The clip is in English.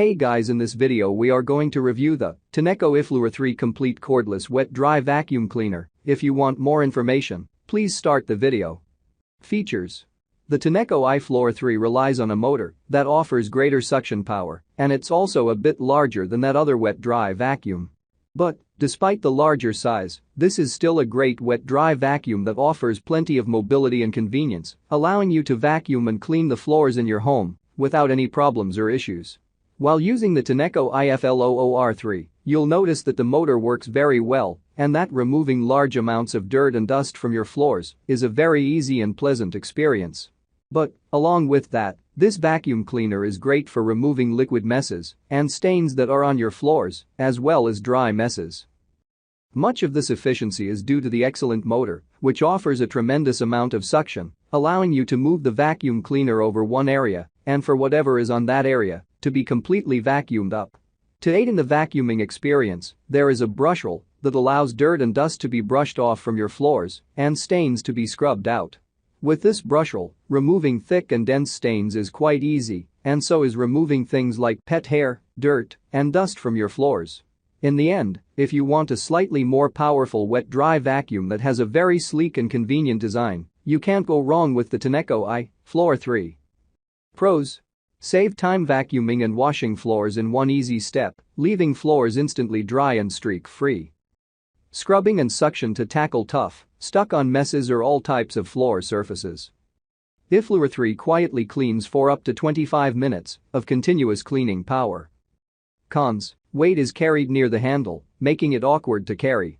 Hey guys, in this video we are going to review the Tineco iFloor 3 Complete Cordless Wet Dry Vacuum Cleaner. If you want more information, please start the video. Features: the Tineco iFloor 3 relies on a motor that offers greater suction power, and it's also a bit larger than that other wet dry vacuum. But, despite the larger size, this is still a great wet dry vacuum that offers plenty of mobility and convenience, allowing you to vacuum and clean the floors in your home without any problems or issues. While using the Tineco iFloor 3, you'll notice that the motor works very well and that removing large amounts of dirt and dust from your floors is a very easy and pleasant experience. But, along with that, this vacuum cleaner is great for removing liquid messes and stains that are on your floors, as well as dry messes. Much of this efficiency is due to the excellent motor, which offers a tremendous amount of suction, allowing you to move the vacuum cleaner over one area and for whatever is on that area to be completely vacuumed up. To aid in the vacuuming experience, there is a Brushroll that allows dirt and dust to be brushed off from your floors and stains to be scrubbed out. With this Brushroll, removing thick and dense stains is quite easy, and so is removing things like pet hair, dirt, and dust from your floors. In the end, if you want a slightly more powerful wet-dry vacuum that has a very sleek and convenient design, you can't go wrong with the Tineco iFloor 3. Pros: save time vacuuming and washing floors in one easy step, leaving floors instantly dry and streak-free. Scrubbing and suction to tackle tough, stuck-on messes or all types of floor surfaces. iFloor 3 quietly cleans for up to 25 minutes of continuous cleaning power. Cons: weight is carried near the handle, making it awkward to carry.